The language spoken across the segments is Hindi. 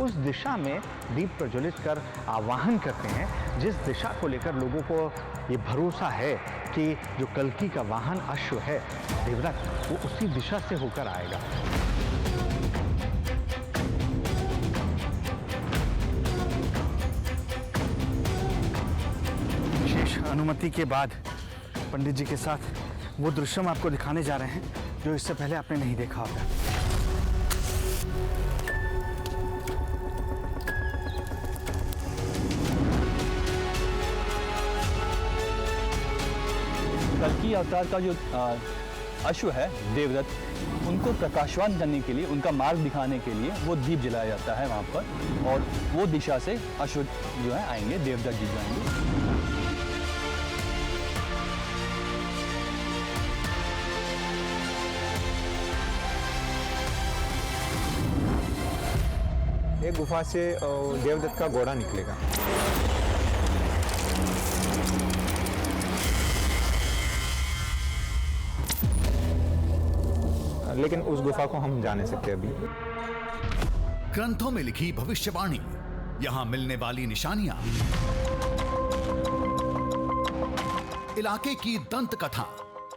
उस दिशा में दीप प्रज्वलित कर आवाहन करते हैं, जिस दिशा को लेकर लोगों को ये भरोसा है कि जो कल्कि का वाहन अश्व है देवदत्त, वो उसी दिशा से होकर आएगा। विशेष अनुमति के बाद पंडित जी के साथ वो दृश्य हम आपको दिखाने जा रहे हैं जो इससे पहले आपने नहीं देखा होगा। कल्कि अवतार का जो अश्व है देवदत्त, उनको प्रकाशवान करने के लिए, उनका मार्ग दिखाने के लिए वो दीप जलाया जाता है वहाँ पर, और वो दिशा से अश्व जो है आएंगे, देवदत्त जी जो आएंगे। एक गुफा से देवदत्त का घोड़ा निकलेगा। लेकिन उस गुफा को हम जा नहीं सकते अभी। ग्रंथों में लिखी भविष्यवाणी, यहां मिलने वाली निशानियां, इलाके की दंत कथा,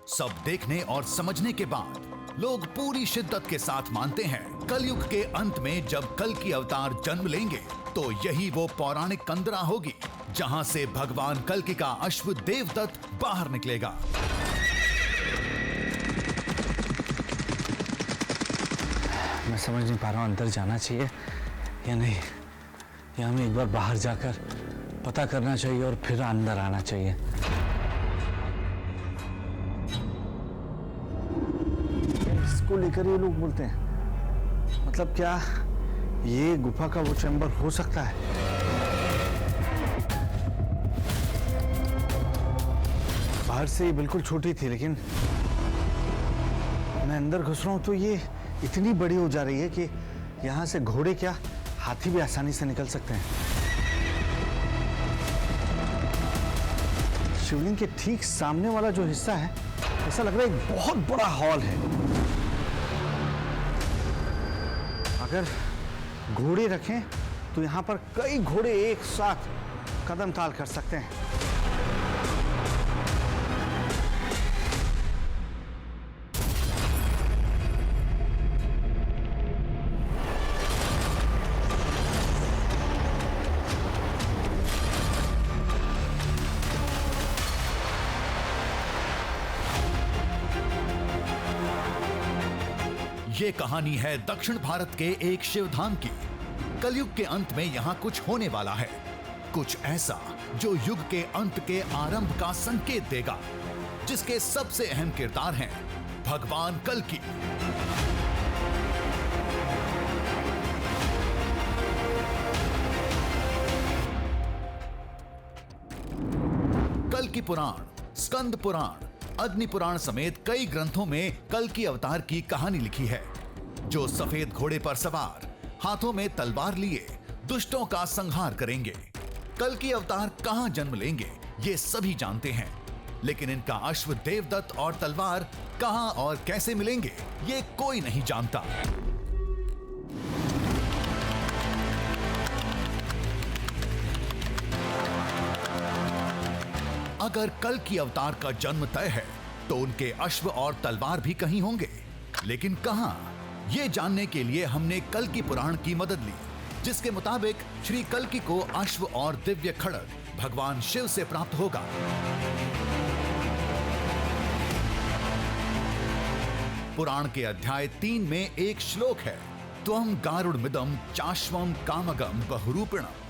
सब देखने और समझने के बाद लोग पूरी शिद्दत के साथ मानते हैं कलयुग के अंत में जब कल्कि अवतार जन्म लेंगे तो यही वो पौराणिक कंदरा होगी जहां से भगवान कल्कि का अश्व देवदत्त बाहर निकलेगा। मैं समझ नहीं पा रहा हूँ अंदर जाना चाहिए या नहीं, या हमें एक बार बाहर जाकर पता करना चाहिए और फिर अंदर आना चाहिए। इसको लेकर ये लोग बोलते हैं, मतलब क्या ये गुफा का वो चैम्बर हो सकता है? बाहर से ये बिल्कुल छोटी थी, लेकिन मैं अंदर घुस रहा हूँ तो ये इतनी बड़ी हो जा रही है कि यहाँ से घोड़े क्या हाथी भी आसानी से निकल सकते हैं। शिवलिंग के ठीक सामने वाला जो हिस्सा है, ऐसा लग रहा है एक बहुत बड़ा हॉल है। अगर घोड़े रखें तो यहाँ पर कई घोड़े एक साथ कदम ताल कर सकते हैं। ये कहानी है दक्षिण भारत के एक शिवधाम की। कलयुग के अंत में यहाँ कुछ होने वाला है, कुछ ऐसा जो युग के अंत के आरंभ का संकेत देगा, जिसके सबसे अहम किरदार हैं भगवान कल्कि। कल्कि पुराण, स्कंद पुराण, अग्नि पुराण समेत कई ग्रंथों में कल्कि अवतार की कहानी लिखी है, जो सफेद घोड़े पर सवार, हाथों में तलवार लिए दुष्टों का संहार करेंगे। कल्कि अवतार कहां जन्म लेंगे ये सभी जानते हैं, लेकिन इनका अश्व देवदत्त और तलवार कहां और कैसे मिलेंगे ये कोई नहीं जानता। अगर कल्कि अवतार का जन्म तय है तो उनके अश्व और तलवार भी कहीं होंगे, लेकिन कहां, ये जानने के लिए हमने कल्कि पुराण की मदद ली, जिसके मुताबिक श्री कल्कि को अश्व और दिव्य खड्ग भगवान शिव से प्राप्त होगा। पुराण के अध्याय 3 में एक श्लोक है, त्वं गारुड़मिदं चाश्वं कामगम बहुरूपिणम्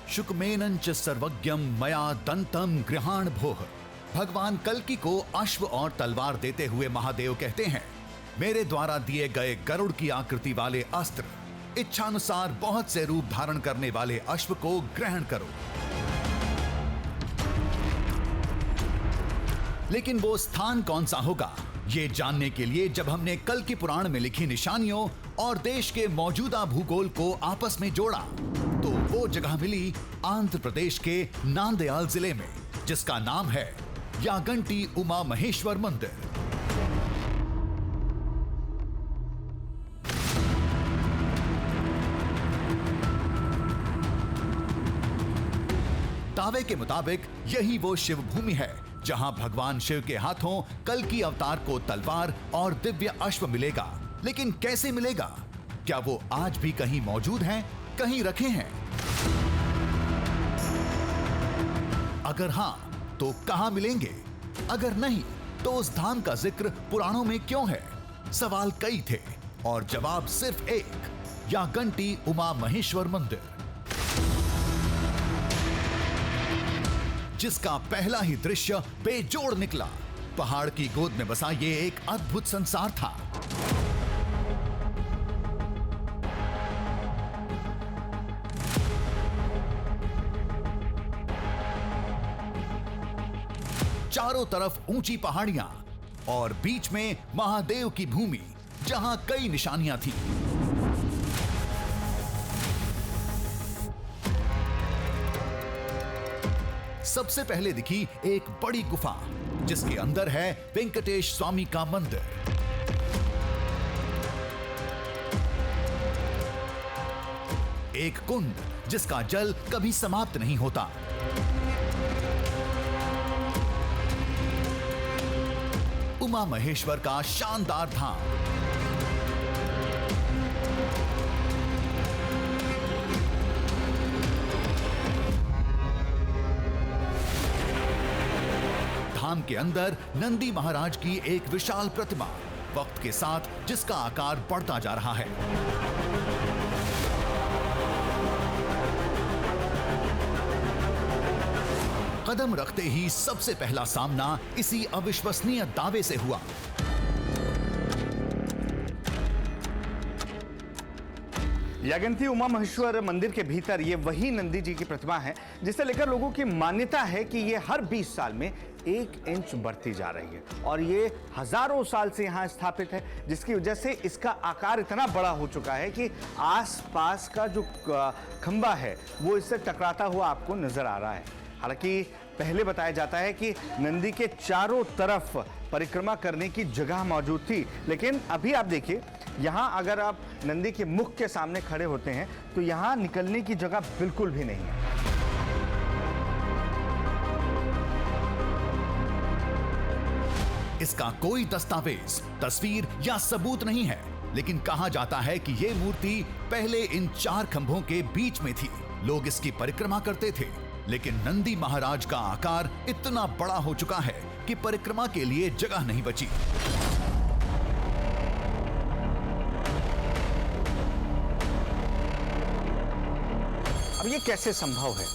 शुकमेनं च सर्वज्ञं मया दंतं गृहाण भोः। भगवान कल्कि को अश्व और तलवार देते हुए महादेव कहते हैं, मेरे द्वारा दिए गए गरुड़ की आकृति वाले अस्त्र, इच्छानुसार बहुत से रूप धारण करने वाले अश्व को ग्रहण करो। लेकिन वो स्थान कौन सा होगा, ये जानने के लिए जब हमने कल्कि पुराण में लिखी निशानियों और देश के मौजूदा भूगोल को आपस में जोड़ा, तो वो जगह मिली आंध्र प्रदेश के नांदयाल जिले में, जिसका नाम है यागंटी उमा महेश्वर मंदिर। दावे के मुताबिक यही वो शिव भूमि है जहां भगवान शिव के हाथों कल्कि अवतार को तलवार और दिव्य अश्व मिलेगा। लेकिन कैसे मिलेगा? क्या वो आज भी कहीं मौजूद हैं, कहीं रखे हैं? अगर हां, तो कहां मिलेंगे? अगर नहीं, तो उस धाम का जिक्र पुराणों में क्यों है? सवाल कई थे और जवाब सिर्फ एक, यागंटी उमा महेश्वर मंदिर, जिसका पहला ही दृश्य बेजोड़ निकला। पहाड़ की गोद में बसा ये एक अद्भुत संसार था। चारों तरफ ऊंची पहाड़ियां और बीच में महादेव की भूमि, जहां कई निशानियां थीं। सबसे पहले दिखी एक बड़ी गुफा जिसके अंदर है वेंकटेश स्वामी का मंदिर। एक कुंड जिसका जल कभी समाप्त नहीं होता। उमा महेश्वर का शानदार धाम। धाम के अंदर नंदी महाराज की एक विशाल प्रतिमा, वक्त के साथ जिसका आकार बढ़ता जा रहा है। कदम रखते ही सबसे पहला सामना इसी अविश्वसनीय दावे से हुआ। यागंटी उमा महेश्वर मंदिर के भीतर ये वही नंदी जी की प्रतिमा है जिसे लेकर लोगों की मान्यता है कि ये हर 20 साल में 1 इंच बढ़ती जा रही है और ये हजारों साल से यहाँ स्थापित है, जिसकी वजह से इसका आकार इतना बड़ा हो चुका है कि आसपास का जो खंबा है वो इससे टकराता हुआ आपको नजर आ रहा है। हालांकि पहले बताया जाता है कि नंदी के चारों तरफ परिक्रमा करने की जगह मौजूद थी, लेकिन अभी आप देखिए यहाँ अगर आप नंदी के मुख के सामने खड़े होते हैं तो यहाँ निकलने की जगह बिल्कुल भी नहीं है। इसका कोई दस्तावेज, तस्वीर या सबूत नहीं है, लेकिन कहा जाता है कि ये मूर्ति पहले इन 4 खंभों के बीच में थी। लोग इसकी परिक्रमा करते थे, लेकिन नंदी महाराज का आकार इतना बड़ा हो चुका है कि परिक्रमा के लिए जगह नहीं बची। अब ये कैसे संभव है?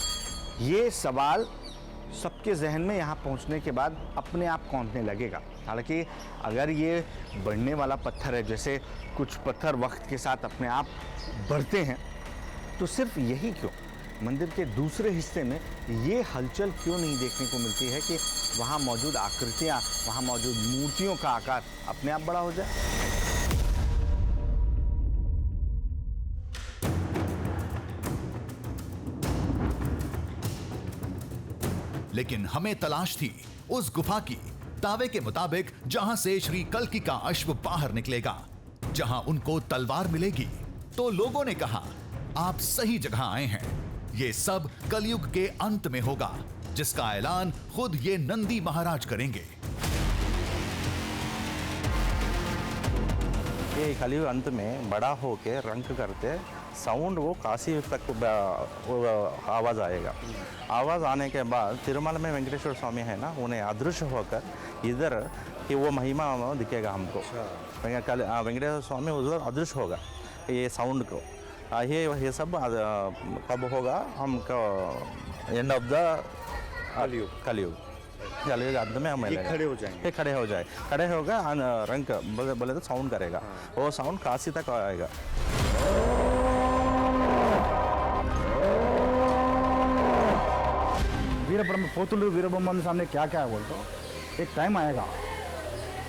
ये सवाल सबके जहन में यहाँ पहुँचने के बाद अपने आप कौंधने लगेगा। हालांकि अगर ये बढ़ने वाला पत्थर है, जैसे कुछ पत्थर वक्त के साथ अपने आप बढ़ते हैं, तो सिर्फ यही क्यों मंदिर के दूसरे हिस्से में ये हलचल क्यों नहीं देखने को मिलती है कि वहाँ मौजूद आकृतियाँ, वहाँ मौजूद मूर्तियों का आकार अपने आप बड़ा हो जाए? लेकिन हमें तलाश थी उस गुफा की, दावे के मुताबिक जहां से श्री कल्कि का अश्व बाहर निकलेगा, जहां उनको तलवार मिलेगी। तो लोगों ने कहा, आप सही जगह आए हैं, ये सब कलयुग के अंत में होगा, जिसका ऐलान खुद ये नंदी महाराज करेंगे। ये कलयुग अंत में बड़ा होके रंग करते साउंड वो काशी तक आवाज़ आएगा। आवाज़ आने के बाद तिरुमला में वेंकटेश्वर स्वामी है ना, उन्हें अदृश्य होकर इधर कि वो महिमा दिखेगा हमको। वेंकटेश्वर स्वामी उधर अदृश्य होगा ये साउंड को। ये सब कब होगा? हमको एंड ऑफ द कलयुग अंत में हम खड़े हो जाएंगे। ये खड़े हो जाए, खड़े होगा रंग बोले तो साउंड करेगा, वो साउंड काशी तक आएगा। वीरब्रह्म पोतुलू वीरब्रह्म सामने क्या क्या है बोलते हो, एक टाइम आएगा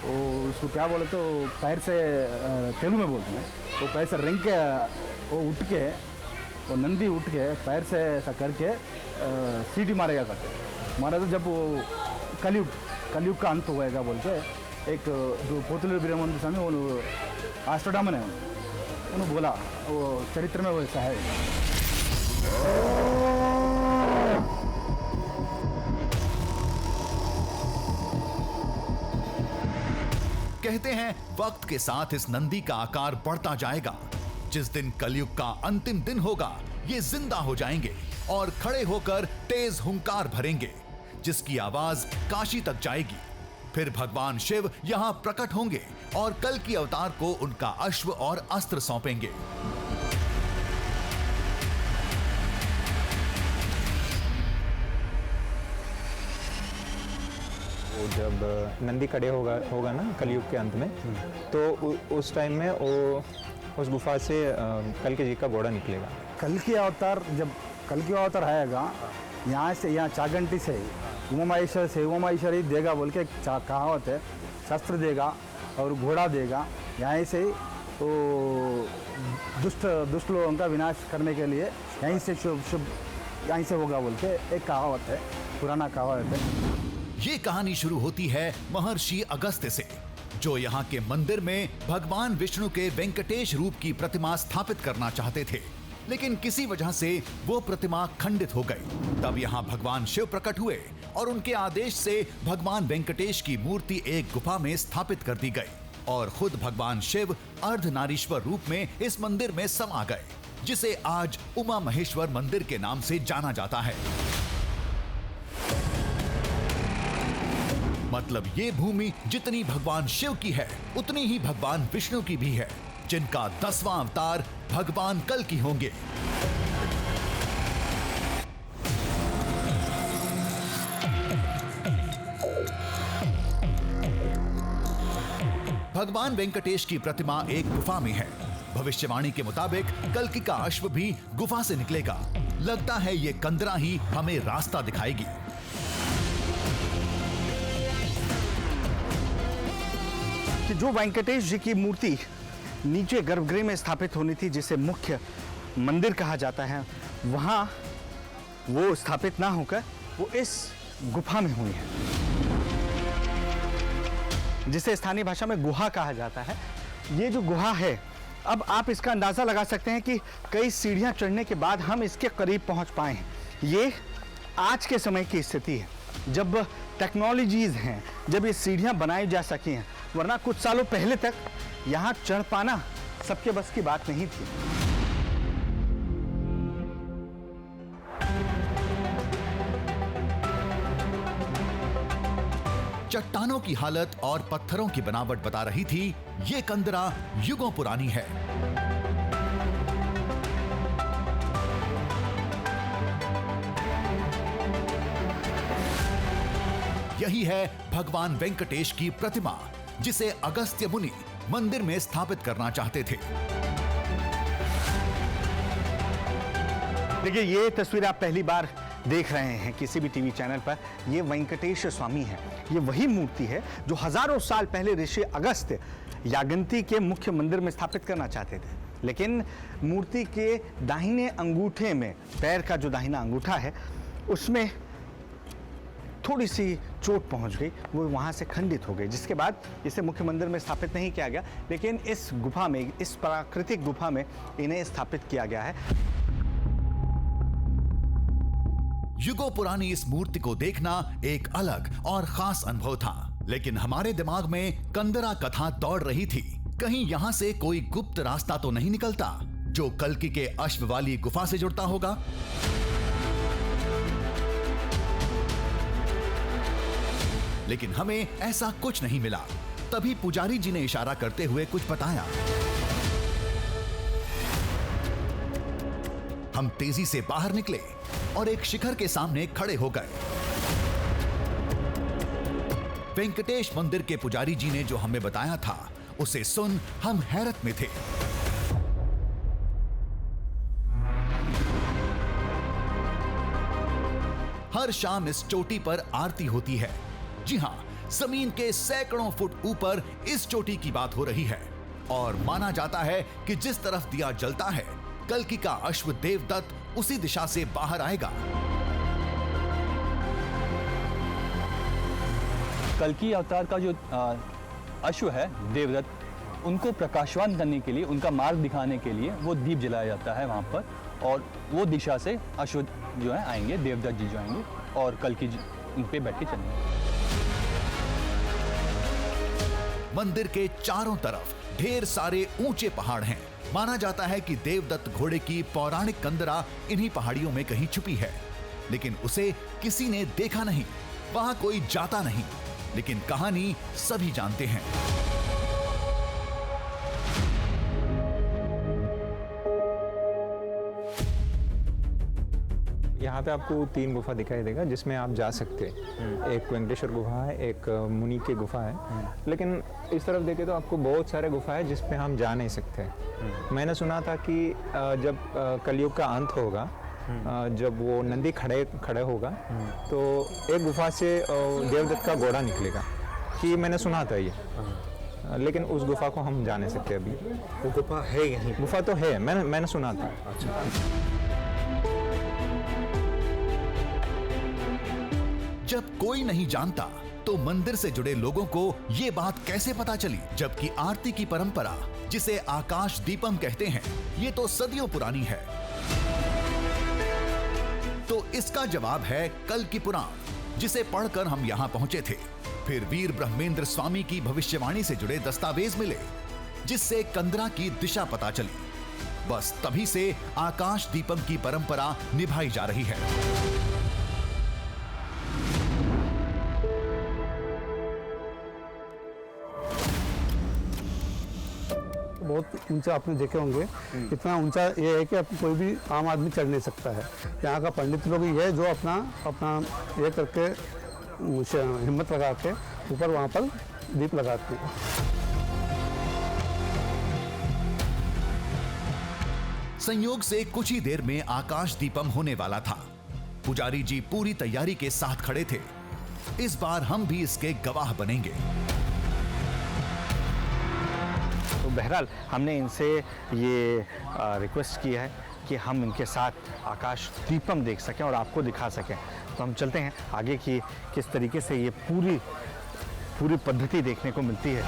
वो उसको क्या बोले तो पैर से तेलुगु में बोलते हैं, वो पैर से रिंग के वो उठ के वो नंदी उठ के पैर से ऐसा करके सीटी मारेगा करके मारा। तो जब वो कलयुग का अंत होएगा बोल के एक जो पोतुलू वीरब्रह्म स्वामी वो आस्ट्रोडामन है, उन्होंने बोला, वो चरित्र में वो ऐसा है। कहते हैं वक्त के साथ इस नंदी का आकार बढ़ता जाएगा। जिस दिन कलयुग का अंतिम दिन होगा, ये जिंदा हो जाएंगे और खड़े होकर तेज हुंकार भरेंगे, जिसकी आवाज काशी तक जाएगी। फिर भगवान शिव यहाँ प्रकट होंगे और कल की अवतार को उनका अश्व और अस्त्र सौंपेंगे। वो जब नंदी खड़े होगा ना कलयुग के अंत में, तो उस टाइम में वो उस गुफा से कल के जी का घोड़ा निकलेगा। कल की अवतार जब कल की अवतार आएगा, यहाँ से यहाँ चागंटी से उमामहेश्वर से उमामहेश्वरी देगा बोल के एक कहावत है। शस्त्र देगा और घोड़ा देगा, यहाँ से वो दुष्ट लोगों का विनाश करने के लिए यहीं से शुभ यहीं से होगा बोल के एक कहावत है, पुराना कहावत है। ये कहानी शुरू होती है महर्षि अगस्त्य से, जो यहाँ के मंदिर में भगवान विष्णु के वेंकटेश रूप की प्रतिमा स्थापित करना चाहते थे, लेकिन किसी वजह से वो प्रतिमा खंडित हो गई। तब यहाँ भगवान शिव प्रकट हुए और उनके आदेश से भगवान वेंकटेश की मूर्ति एक गुफा में स्थापित कर दी गई और खुद भगवान शिव अर्धनारीश्वर रूप में इस मंदिर में समा गए, जिसे आज उमा महेश्वर मंदिर के नाम से जाना जाता है। मतलब ये भूमि जितनी भगवान शिव की है, उतनी ही भगवान विष्णु की भी है, जिनका 10वां अवतार भगवान कल की होंगे। भगवान वेंकटेश की प्रतिमा एक गुफा में है। भविष्यवाणी के मुताबिक कल्कि का अश्व भी गुफा से निकलेगा। लगता है ये कंदरा ही हमें रास्ता दिखाएगी। कि जो वेंकटेश जी की मूर्ति नीचे गर्भगृह में स्थापित होनी थी, जिसे मुख्य मंदिर कहा जाता है, वहां वो स्थापित ना होकर वो इस गुफा में हुई है, जिसे स्थानीय भाषा में गुहा कहा जाता है। ये जो गुहा है, अब आप इसका अंदाजा लगा सकते हैं कि कई सीढ़ियां चढ़ने के बाद हम इसके करीब पहुंच पाए हैं। ये आज के समय की स्थिति है, जब टेक्नोलॉजीज हैं, जब ये सीढ़ियां बनाई जा सकी हैं, वरना कुछ सालों पहले तक यहाँ चढ़ पाना सबके बस की बात नहीं थी। चट्टानों की हालत और पत्थरों की बनावट बता रही थी ये कंदरा युगों पुरानी है। यही है भगवान वेंकटेश की प्रतिमा, जिसे अगस्त्य मुनि मंदिर में स्थापित करना चाहते थे। देखिए, ये तस्वीर आप पहली बार देख रहे हैं किसी भी टीवी चैनल पर। ये वेंकटेश स्वामी है। ये वही मूर्ति है जो हजारों साल पहले ऋषि अगस्त्य यागंती के मुख्य मंदिर में स्थापित करना चाहते थे, लेकिन मूर्ति के दाहिने अंगूठे में, पैर का जो दाहिना अंगूठा है, उसमें थोड़ी सी चोट पहुंच गई, वो वहां से खंडित हो गई, जिसके बाद इसे मुख्य मंदिर में स्थापित नहीं किया गया, लेकिन इस गुफा में, इस प्राकृतिक गुफा में इन्हें स्थापित किया गया है। युगों पुरानी इस मूर्ति को देखना एक अलग और खास अनुभव था, लेकिन हमारे दिमाग में कंदरा कथा दौड़ रही थी। कहीं यहाँ से कोई गुप्त रास्ता तो नहीं निकलता जो कल्कि के अश्व वाली गुफा से जुड़ता होगा। लेकिन हमें ऐसा कुछ नहीं मिला। तभी पुजारी जी ने इशारा करते हुए कुछ बताया। हम तेजी से बाहर निकले और एक शिखर के सामने खड़े हो गए। वेंकटेश मंदिर के पुजारी जी ने जो हमें बताया था, उसे सुन हम हैरत में थे। हर शाम इस चोटी पर आरती होती है। जी हां, जमीन के सैकड़ों फुट ऊपर इस चोटी की बात हो रही है और माना जाता है कि जिस तरफ दिया जलता है, कल्कि का अश्व देवदत्त उसी दिशा से बाहर आएगा। कल्कि अवतार का जो अश्व है देवदत्त, उनको प्रकाशवान करने के लिए, उनका मार्ग दिखाने के लिए वो दीप जलाया जाता है वहाँ पर, और वो दिशा से अश्व जो है आएंगे, देवदत्त जी जो आएंगे और कल्कि उन पे बैठ के चलेंगे। मंदिर के चारों तरफ ढेर सारे ऊंचे पहाड़ हैं। माना जाता है कि देवदत्त घोड़े की पौराणिक कंदरा इन्हीं पहाड़ियों में कहीं छुपी है, लेकिन उसे किसी ने देखा नहीं, वहां कोई जाता नहीं, लेकिन कहानी सभी जानते हैं। यहाँ पे आपको 3 गुफा दिखाई देगा जिसमें आप जा सकते हैं। एक वेंकटेश्वर गुफा है, एक मुनि की गुफा है, लेकिन इस तरफ देखें तो आपको बहुत सारे गुफा है जिसपे हम जा नहीं सकते। मैंने सुना था कि जब कलयुग का अंत होगा, जब वो नंदी खड़े होगा, तो एक गुफा से देवदत्त का घोड़ा निकलेगा, कि मैंने सुना था ये। लेकिन उस गुफा को हम जा नहीं सकते अभी। वो गुफा है यहीं? गुफा तो है, मैंने सुना था। अच्छा। जब कोई नहीं जानता तो मंदिर से जुड़े लोगों को ये बात कैसे पता चली, जबकि आरती की परंपरा, जिसे आकाश दीपम कहते हैं, ये तो सदियों पुरानी है। तो इसका जवाब है कल की पुराण, जिसे पढ़कर हम यहाँ पहुंचे थे। फिर वीर ब्रह्मेंद्र स्वामी की भविष्यवाणी से जुड़े दस्तावेज मिले, जिससे कंदरा की दिशा पता चली। बस तभी से आकाश दीपम की परंपरा निभाई जा रही है। बहुत ऊंचा आपने देखे होंगे, इतना ऊंचा ये है कि अब कोई भी आम आदमी चढ़ नहीं सकता है। यहाँ का पंडित लोग ही है जो अपना ये करके हिम्मत लगा के ऊपर वहाँ पर दीप लगाते हैं। संयोग से कुछ ही देर में आकाश दीपम होने वाला था। पुजारी जी पूरी तैयारी के साथ खड़े थे। इस बार हम भी इसके गवाह बनेंगे। तो बहरहाल हमने इनसे ये रिक्वेस्ट की है कि हम इनके साथ आकाश दीपम देख सकें और आपको दिखा सकें। तो हम चलते हैं आगे की किस तरीके से ये पूरी पद्धति देखने को मिलती है।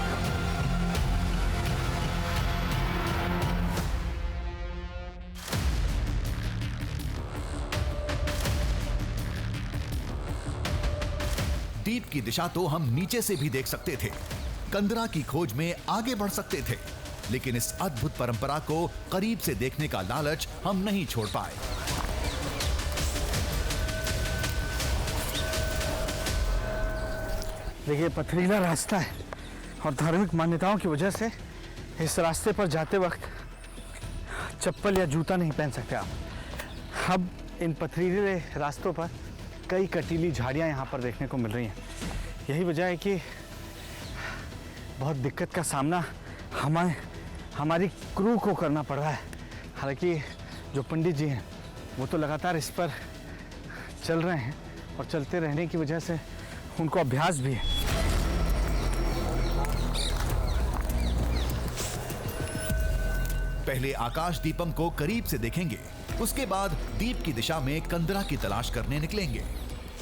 दीप की दिशा तो हम नीचे से भी देख सकते थे, कंदरा की खोज में आगे बढ़ सकते थे, लेकिन इस अद्भुत परंपरा को करीब से देखने का लालच हम नहीं छोड़ पाए। देखिए, पथरीला रास्ता है और धार्मिक मान्यताओं की वजह से इस रास्ते पर जाते वक्त चप्पल या जूता नहीं पहन सकते आप। अब इन पथरीले रास्तों पर कई कटीली झाड़ियां यहाँ पर देखने को मिल रही हैं। यही वजह है कि बहुत दिक्कत का सामना हमारी क्रू को करना पड़ रहा है। हालांकि जो पंडित जी हैं वो तो लगातार इस पर चल रहे हैं और चलते रहने की वजह से उनको अभ्यास भी है। पहले आकाश दीपम को करीब से देखेंगे, उसके बाद दीप की दिशा में कंदरा की तलाश करने निकलेंगे।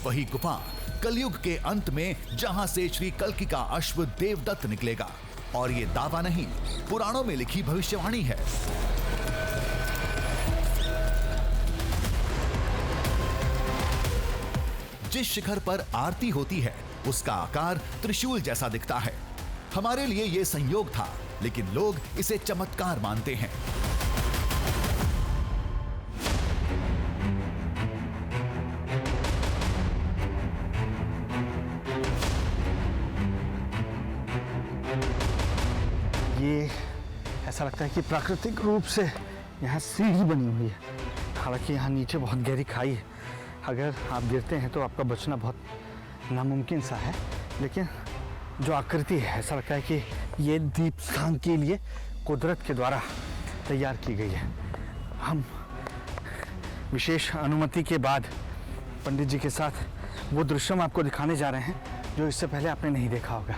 वही गुफा कलयुग के अंत में, जहां से श्री कल्कि का अश्व देवदत्त निकलेगा। और ये दावा नहीं, पुराणों में लिखी भविष्यवाणी है। जिस शिखर पर आरती होती है उसका आकार त्रिशूल जैसा दिखता है। हमारे लिए ये संयोग था, लेकिन लोग इसे चमत्कार मानते हैं। ये ऐसा लगता है कि प्राकृतिक रूप से यहाँ सीढ़ी बनी हुई है। हालांकि यहाँ नीचे बहुत गहरी खाई है, अगर आप गिरते हैं तो आपका बचना बहुत नामुमकिन सा है। लेकिन जो आकृति है, ऐसा लगता है कि ये दीप स्थान के लिए कुदरत के द्वारा तैयार की गई है। हम विशेष अनुमति के बाद पंडित जी के साथ वो दृश्य हम आपको दिखाने जा रहे हैं जो इससे पहले आपने नहीं देखा होगा।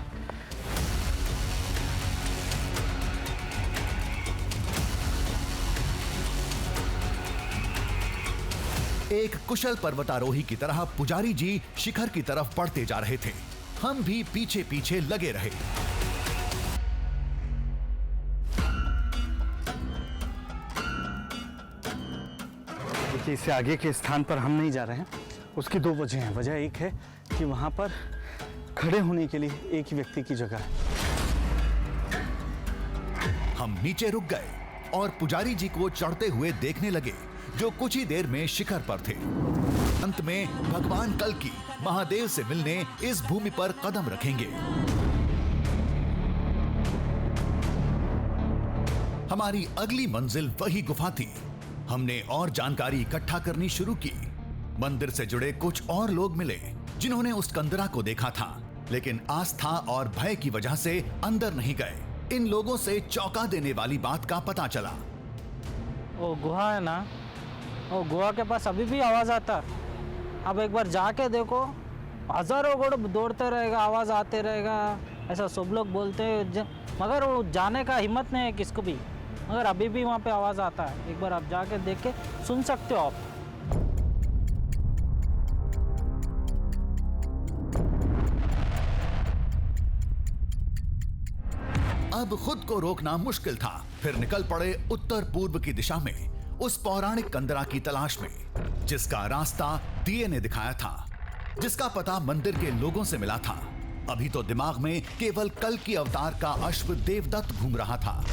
एक कुशल पर्वतारोही की तरह पुजारी जी शिखर की तरफ बढ़ते जा रहे थे। हम भी पीछे पीछे लगे रहे। देखिए, इससे आगे के स्थान पर हम नहीं जा रहे हैं। उसकी दो वजह हैं। वजह एक है कि वहाँ पर खड़े होने के लिए एक ही व्यक्ति की जगह है। हम नीचे रुक गए और पुजारी जी को चढ़ते हुए देखने लगे, जो कुछ ही देर में शिखर पर थे। अंत में भगवान कल्कि महादेव से मिलने इस भूमि पर कदम रखेंगे। हमारी अगली मंजिल वही गुफा थी। हमने और जानकारी इकट्ठा करनी शुरू की। मंदिर से जुड़े कुछ और लोग मिले जिन्होंने उस कंदरा को देखा था, लेकिन आस्था और भय की वजह से अंदर नहीं गए। इन लोगों से चौंका देने वाली बात का पता चला। वो गुहा है ना, वो गुहा के पास अभी भी आवाज आता। अब एक बार जाके देखो, हजारों घोड़े दौड़ते रहेगा, आवाज आते रहेगा, ऐसा सब लोग बोलते हैं, मगर वो जाने का हिम्मत नहीं है किसको भी। मगर अभी भी वहाँ पे आवाज आता है। एक बार आप जाके देख के सुन सकते हो आप। अब खुद को रोकना मुश्किल था। फिर निकल पड़े उत्तर पूर्व की दिशा में उस पौराणिक कंदरा की तलाश में, जिसका रास्ता दिए ने दिखाया था, जिसका पता मंदिर के लोगों से मिला था। अभी तो दिमाग में केवल कल्कि अवतार का अश्व देवदत्त घूम रहा था।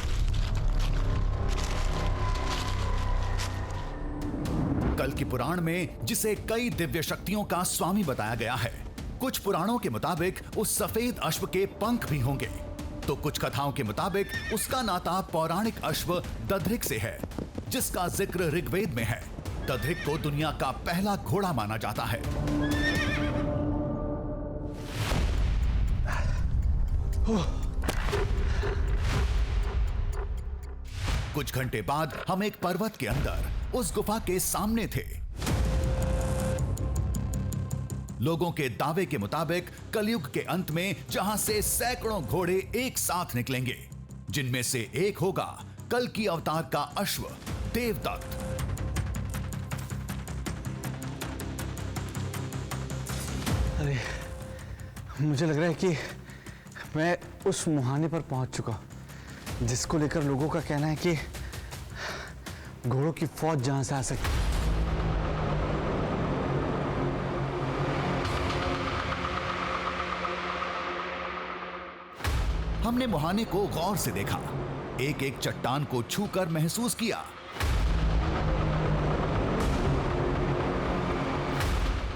कल्कि पुराण में जिसे कई दिव्य शक्तियों का स्वामी बताया गया है, कुछ पुराणों के मुताबिक उस सफेद अश्व के पंख भी होंगे, तो कुछ कथाओं के मुताबिक उसका नाता पौराणिक अश्व दधृक से है, जिसका जिक्र ऋग्वेद में है। दधृक को दुनिया का पहला घोड़ा माना जाता है। कुछ घंटे बाद हम एक पर्वत के अंदर उस गुफा के सामने थे। लोगों के दावे के मुताबिक कलयुग के अंत में जहां से सैकड़ों घोड़े एक साथ निकलेंगे, जिनमें से एक होगा कल्कि अवतार का अश्व देवदत्त। अरे, मुझे लग रहा है कि मैं उस मुहाने पर पहुंच चुका, जिसको लेकर लोगों का कहना है कि घोड़ों की फौज जहां से आ सकती। हमने मुहाने को गौर से देखा, एक एक चट्टान को छूकर महसूस किया।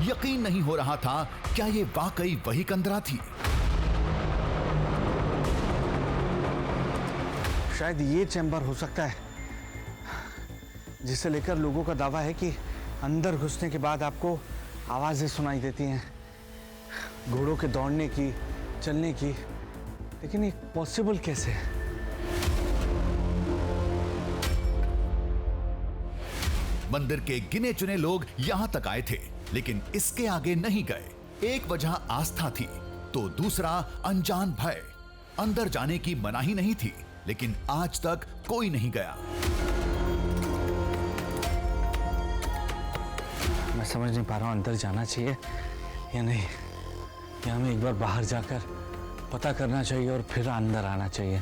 यकीन नहीं हो रहा था, क्या ये वाकई वही कंदरा थी? शायद ये चैम्बर हो सकता है, जिसे लेकर लोगों का दावा है कि अंदर घुसने के बाद आपको आवाजें सुनाई देती हैं, घोड़ों के दौड़ने की, चलने की। लेकिन ये पॉसिबल कैसे है? मंदिर के गिने चुने लोग यहां तक आए थे, लेकिन इसके आगे नहीं गए। एक वजह आस्था थी, तो दूसरा अनजान भय। अंदर जाने की मनाही नहीं थी, लेकिन आज तक कोई नहीं गया। मैं समझ नहीं पा रहा हूं अंदर जाना चाहिए या नहीं, या हमें एक बार बाहर जाकर पता करना चाहिए और फिर अंदर आना चाहिए।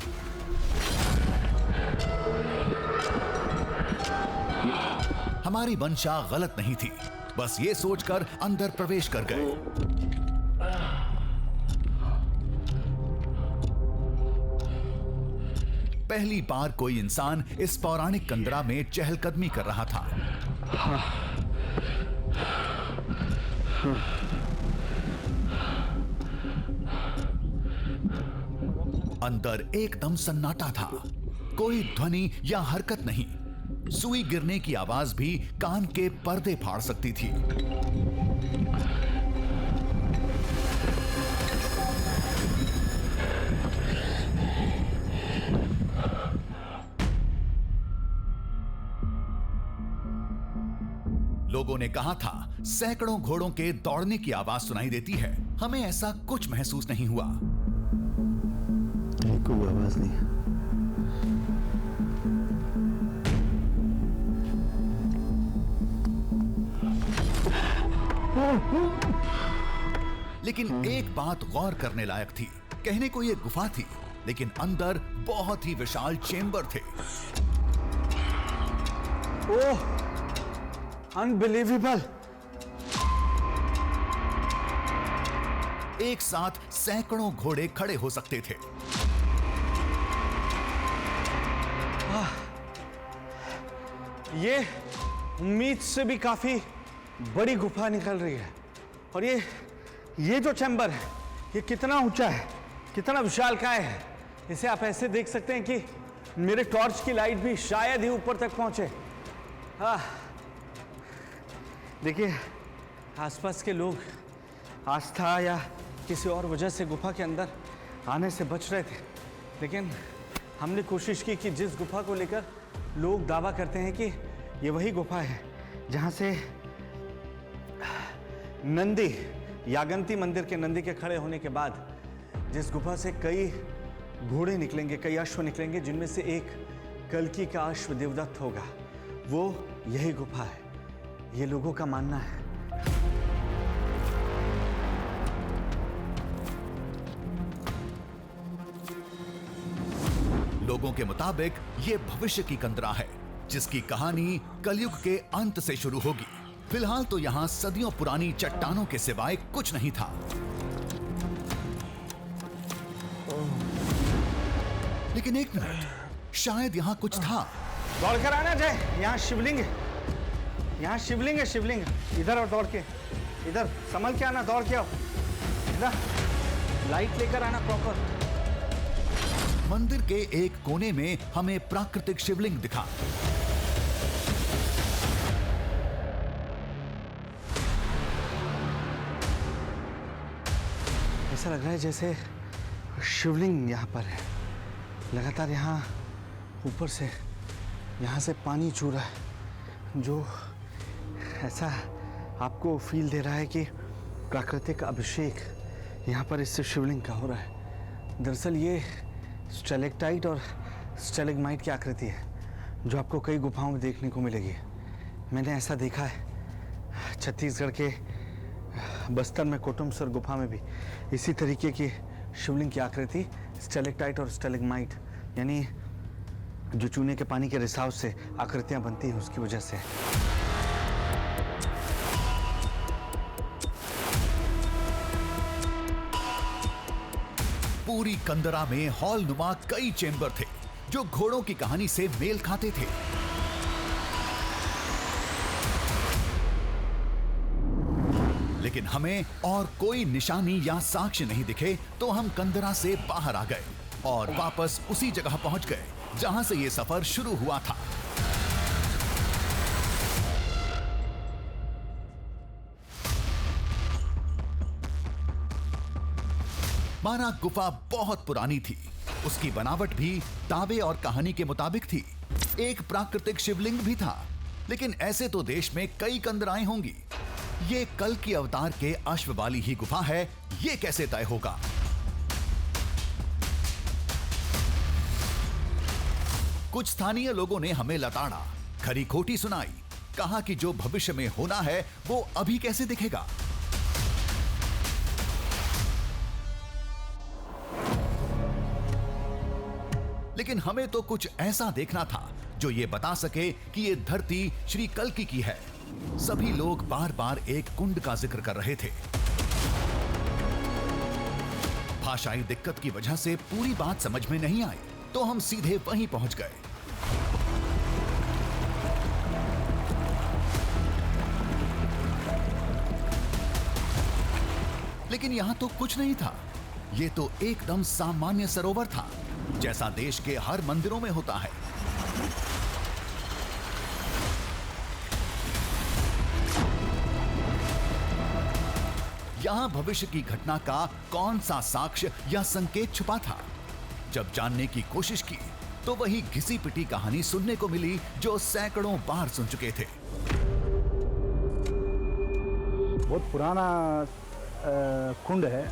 हमारी मंशा गलत नहीं थी, बस ये सोचकर अंदर प्रवेश कर गए। पहली बार कोई इंसान इस पौराणिक कंदरा में चहलकदमी कर रहा था। अंदर एकदम सन्नाटा था, कोई ध्वनि या हरकत नहीं। सुई गिरने की आवाज भी कान के पर्दे फाड़ सकती थी। लोगों ने कहा था, सैकड़ों घोड़ों के दौड़ने की आवाज सुनाई देती है। हमें ऐसा कुछ महसूस नहीं हुआ। कोई आवाज नहीं। लेकिन एक बात गौर करने लायक थी। कहने को यह गुफा थी, लेकिन अंदर बहुत ही विशाल चेंबर थे। ओह, अनबिलीवेबल! एक साथ सैकड़ों घोड़े खड़े हो सकते थे। ये उम्मीद से भी काफी बड़ी गुफा निकल रही है। और ये जो चैम्बर है ये कितना ऊंचा है, कितना विशालकाय है। इसे आप ऐसे देख सकते हैं कि मेरे टॉर्च की लाइट भी शायद ही ऊपर तक पहुंचे। देखिए, आसपास के लोग आस्था या किसी और वजह से गुफा के अंदर आने से बच रहे थे, लेकिन हमने कोशिश की कि जिस गुफा को लेकर लोग दावा करते हैं कि ये वही गुफा है जहाँ से नंदी, यागंती मंदिर के नंदी के खड़े होने के बाद जिस गुफा से कई घोड़े निकलेंगे, कई अश्व निकलेंगे, जिनमें से एक कल्कि का अश्व देवदत्त होगा, वो यही गुफा है, ये लोगों का मानना है। लोगों के मुताबिक ये भविष्य की कंदरा है जिसकी कहानी कलयुग के अंत से शुरू होगी। फिलहाल तो यहाँ सदियों पुरानी चट्टानों के सिवाय कुछ नहीं था। लेकिन एक मिनट, शायद यहाँ कुछ था। दौड़ कर आना जाए, यहाँ शिवलिंग है, यहाँ शिवलिंग है, शिवलिंग। इधर और दौड़ के, इधर संभल के आना, दौड़ के आओ, इधर लाइट लेकर आना प्रॉपर। मंदिर के एक कोने में हमें प्राकृतिक शिवलिंग दिखा। ऐसा लग रहा है जैसे शिवलिंग यहाँ पर है। लगातार यहाँ ऊपर से, यहाँ से पानी चू रहा है, जो ऐसा आपको फील दे रहा है कि प्राकृतिक अभिषेक यहाँ पर इससे शिवलिंग का हो रहा है। दरअसल ये स्टेलेक्टाइट और स्टेलेग्माइट की आकृति है जो आपको कई गुफाओं में देखने को मिलेगी। मैंने ऐसा देखा है छत्तीसगढ़ के बस्तर में कोटुमसर गुफा में भी इसी तरीके की शिवलिंग की आकृति स्टेलेक्टाइट और स्टेलेग्माइट, यानी जो चूने के पानी के रिसाव से आकृतियां बनती हैं उसकी वजह से। पूरी कंदरा में हॉल नुमा कई चेंबर थे जो घोड़ों की कहानी से मेल खाते थे। लेकिन हमें और कोई निशानी या साक्ष्य नहीं दिखे तो हम कंदरा से बाहर आ गए और वापस उसी जगह पहुंच गए जहां से ये सफर शुरू हुआ था। माना गुफा बहुत पुरानी थी, उसकी बनावट भी दावे और कहानी के मुताबिक थी। एक प्राकृतिक शिवलिंग भी था, लेकिन ऐसे तो देश में कई कंदराएं होंगी। ये कल्कि अवतार के अश्व वाली ही गुफा है, ये कैसे तय होगा? कुछ स्थानीय लोगों ने हमें लताड़ा, खरी खोटी सुनाई, कहा कि जो भविष्य में होना है वो अभी कैसे दिखेगा। लेकिन हमें तो कुछ ऐसा देखना था जो ये बता सके कि ये धरती श्री कल्कि की है। सभी लोग बार बार एक कुंड का जिक्र कर रहे थे। भाषाई दिक्कत की वजह से पूरी बात समझ में नहीं आई, तो हम सीधे वहीं पहुंच गए। लेकिन यहां तो कुछ नहीं था। ये तो एकदम सामान्य सरोवर था, जैसा देश के हर मंदिरों में होता है। यहां भविष्य की घटना का कौन सा साक्ष्य या संकेत छुपा था? जब जानने की कोशिश की तो वही घिसी पिटी कहानी सुनने को मिली जो सैकड़ों बार सुन चुके थे। बहुत पुराना कुंड है।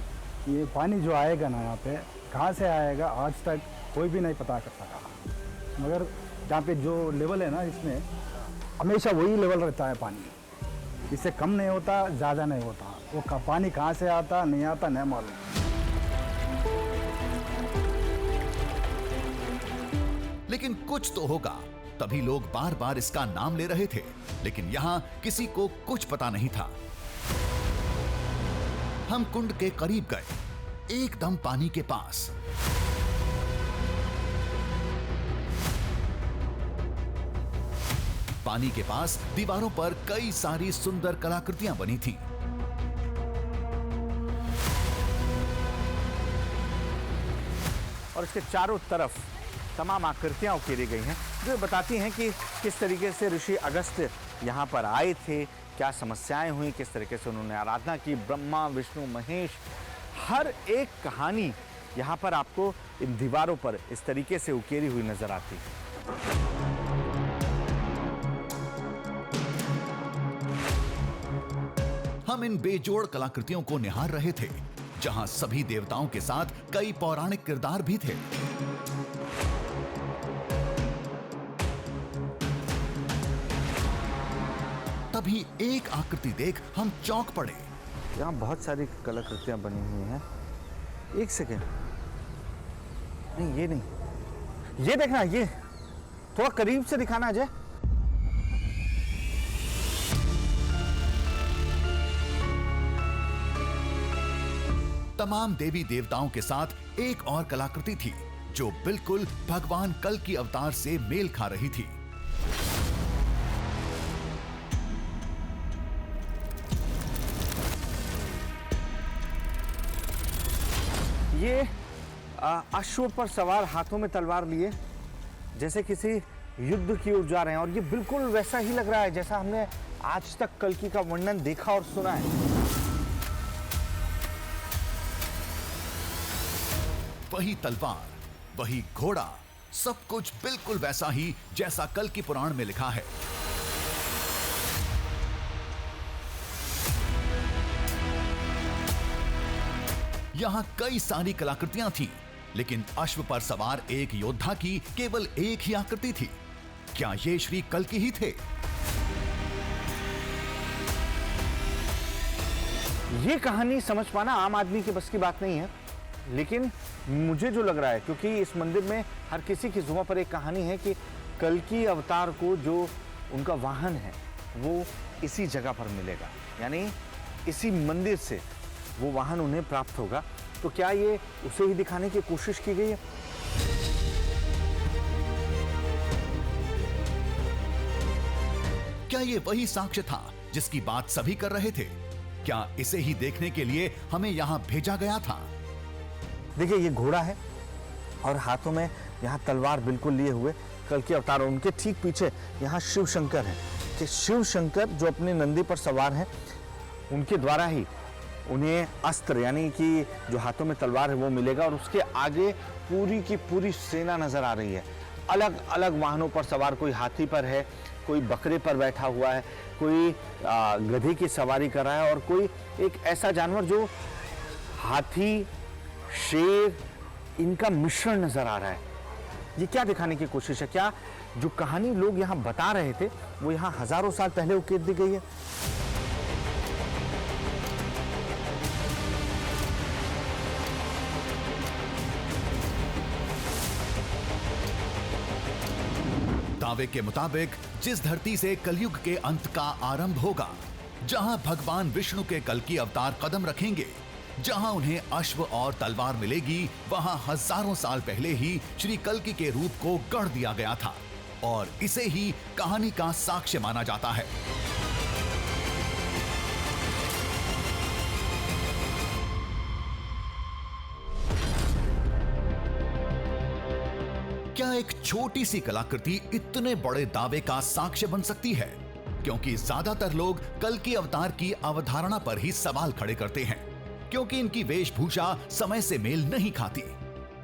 ये पानी जो आएगा ना यहाँ पे कहाँ से आएगा आज तक कोई भी नहीं पता कर सका, मगर यहाँ पे जो लेवल है ना इसमें हमेशा वही लेवल रहता है। पानी इससे कम नहीं होता, ज़्यादा नहीं होता। वो पानी कहाँ से आता नहीं आता नहीं मालूम। लेकिन कुछ तो होगा, तभी लोग बार बार इसका नाम ले रहे थे। लेकिन यहाँ किसी को कुछ पता नहीं था। हम कुंड के करीब गए, एकदम पानी के पास। पानी के पास दीवारों पर कई सारी सुंदर कलाकृतियां बनी थीं। और इसके चारों तरफ तमाम आकृतियां उकेरी गई हैं जो बताती हैं कि किस तरीके से ऋषि अगस्त्य यहाँ पर आए थे, क्या समस्याएं हुई, किस तरीके से उन्होंने आराधना की। ब्रह्मा, विष्णु, महेश, हर एक कहानी यहाँ पर आपको इन दीवारों पर इस तरीके से उकेरी हुई नजर आती है। हम इन बेजोड़ कलाकृतियों को निहार रहे थे, जहां सभी देवताओं के साथ कई पौराणिक किरदार भी थे। तभी एक आकृति देख हम चौंक पड़े। यहाँ बहुत सारी कलाकृतियां बनी हुई हैं। एक सेकेंड, नहीं ये नहीं, ये देखना, ये थोड़ा करीब से दिखाना अजय। तमाम देवी देवताओं के साथ एक और कलाकृति थी जो बिल्कुल भगवान कल की अवतार से मेल खा रही थी। ये अश्व पर सवार, हाथों में तलवार लिए, जैसे किसी युद्ध की ओर जा रहे हैं। और ये बिल्कुल वैसा ही लग रहा है जैसा हमने आज तक कल्कि का वर्णन देखा और सुना है। वही तलवार, वही घोड़ा, सब कुछ बिल्कुल वैसा ही जैसा कल की पुराण में लिखा है। यहां कई सारी कलाकृतियां थीं, लेकिन अश्व पर सवार एक योद्धा की केवल एक ही आकृति थी। क्या ये श्री कल्कि ही थे? ये कहानी समझ पाना आम आदमी के बस की बात नहीं है, लेकिन मुझे जो लग रहा है, क्योंकि इस मंदिर में हर किसी की जुबान पर एक कहानी है कि कल्कि अवतार को जो उनका वाहन है वो इसी जगह पर मिलेगा, यानी इसी मंदिर से वो वाहन उन्हें प्राप्त होगा। तो क्या ये उसे ही दिखाने की कोशिश की गई है? क्या ये वही साक्ष्य था जिसकी बात सभी कर रहे थे? क्या इसे ही देखने के लिए हमें यहां भेजा गया था? देखिए, ये घोड़ा है और हाथों में यहाँ तलवार बिल्कुल लिए हुए कल्कि अवतार। उनके ठीक पीछे यहाँ शिव शंकर है कि शिव शंकर जो अपने नंदी पर सवार हैं, उनके द्वारा ही उन्हें अस्त्र, यानी कि जो हाथों में तलवार है वो मिलेगा। और उसके आगे पूरी की पूरी सेना नजर आ रही है, अलग अलग वाहनों पर सवार। कोई हाथी पर है, कोई बकरे पर बैठा हुआ है, कोई गधे की सवारी कर रहा है, और कोई एक ऐसा जानवर जो हाथी, शेर, इनका मिश्रण नजर आ रहा है। ये क्या दिखाने की कोशिश है? क्या जो कहानी लोग यहाँ बता रहे थे वो यहाँ हजारों साल पहले उकेर दी गई है? दावे के मुताबिक जिस धरती से कलयुग के अंत का आरंभ होगा, जहां भगवान विष्णु के कल्कि अवतार कदम रखेंगे, जहां उन्हें अश्व और तलवार मिलेगी, वहां हजारों साल पहले ही श्री कल्कि के रूप को गढ़ दिया गया था और इसे ही कहानी का साक्ष्य माना जाता है। क्या एक छोटी सी कलाकृति इतने बड़े दावे का साक्ष्य बन सकती है? क्योंकि ज्यादातर लोग कल्कि अवतार की अवधारणा पर ही सवाल खड़े करते हैं, क्योंकि इनकी वेशभूषा समय से मेल नहीं खाती।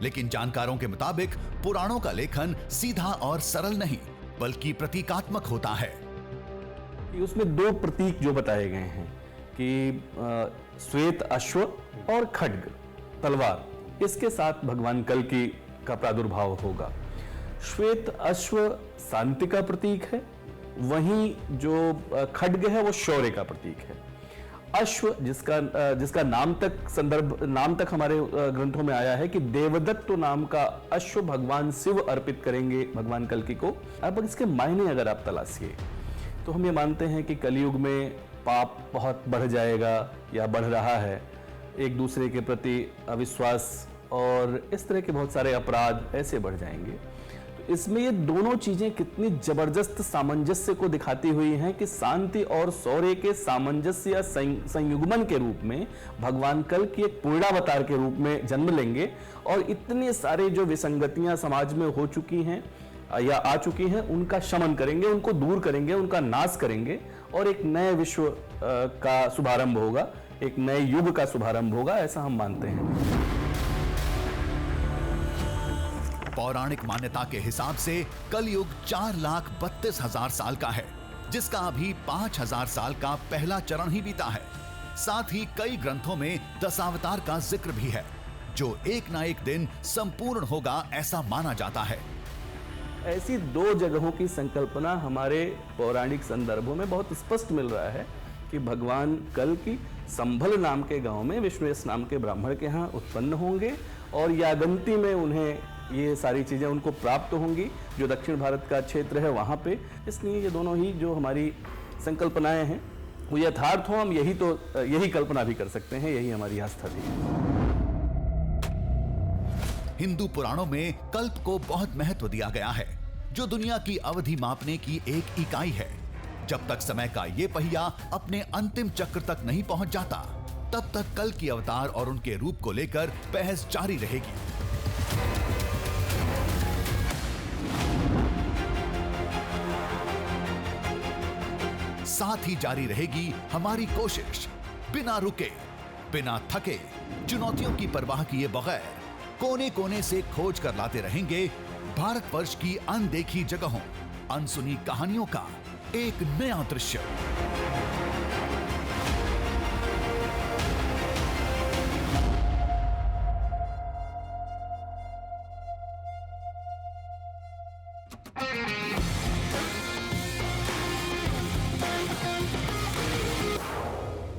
लेकिन जानकारों के मुताबिक पुराणों का लेखन सीधा और सरल नहीं, बल्कि प्रतीकात्मक होता है। उसमें दो प्रतीक जो बताए गए हैं कि श्वेत अश्व और खड्ग तलवार, इसके साथ भगवान कल्कि का प्रादुर्भाव होगा। श्वेत अश्व शांति का प्रतीक है, वहीं जो खड्ग है वो शौर्य का प्रतीक है। अश्व जिसका नाम तक हमारे ग्रंथों में आया है कि देवदत्त नाम का अश्व भगवान शिव अर्पित करेंगे भगवान कल्कि को। अब इसके मायने अगर आप तलाशिए तो हम ये मानते हैं कि कलयुग में पाप बहुत बढ़ जाएगा या बढ़ रहा है, एक दूसरे के प्रति अविश्वास और इस तरह के बहुत सारे अपराध ऐसे बढ़ जाएंगे। तो इसमें ये दोनों चीजें कितनी जबरदस्त सामंजस्य को दिखाती हुई हैं कि शांति और शौर्य के सामंजस्य या संयुग्मन के रूप में भगवान कल की एक पूर्णावतार के रूप में जन्म लेंगे और इतने सारे जो विसंगतियां समाज में हो चुकी हैं या आ चुकी हैं उनका शमन करेंगे, उनको दूर करेंगे, उनका नाश करेंगे और एक नए विश्व का शुभारंभ होगा, एक नए युग का शुभारंभ होगा, ऐसा हम मानते हैं। पौराणिक मान्यता के हिसाब से कलयुग 4,32,000 साल का है, जिसका अभी 5,000 साल का पहला चरण ही बीता है। साथ ही कई ग्रंथों में दशावतार का जिक्र भी है, जो एक ना एक दिन संपूर्ण होगा ऐसा माना जाता है। ऐसी दो जगहों की संकल्पना हमारे पौराणिक संदर्भों में बहुत स्पष्ट मिल रहा है कि भगवान कल की संभल नाम के गांव में विश्वेश नाम के ब्राह्मण के यहाँ उत्पन्न होंगे और यागंती में उन्हें ये सारी चीज़ें उनको प्राप्त होंगी, जो दक्षिण भारत का क्षेत्र है वहाँ पे। इसलिए ये दोनों ही जो हमारी संकल्पनाएं हैं वो यथार्थ हो, हम यही कल्पना भी कर सकते हैं, यही हमारी आस्था भी है। हिंदू पुराणों में कल्प को बहुत महत्व दिया गया है, जो दुनिया की अवधि मापने की एक इकाई है। जब तक समय का ये पहिया अपने अंतिम चक्र तक नहीं पहुंच जाता, तब तक कल की अवतार और उनके रूप को लेकर बहस जारी रहेगी। साथ ही जारी रहेगी हमारी कोशिश, बिना रुके, बिना थके, चुनौतियों की परवाह किए बगैर कोने कोने से खोज कर लाते रहेंगे भारतवर्ष की अनदेखी जगहों, अनसुनी कहानियों का एक नया दृश्य।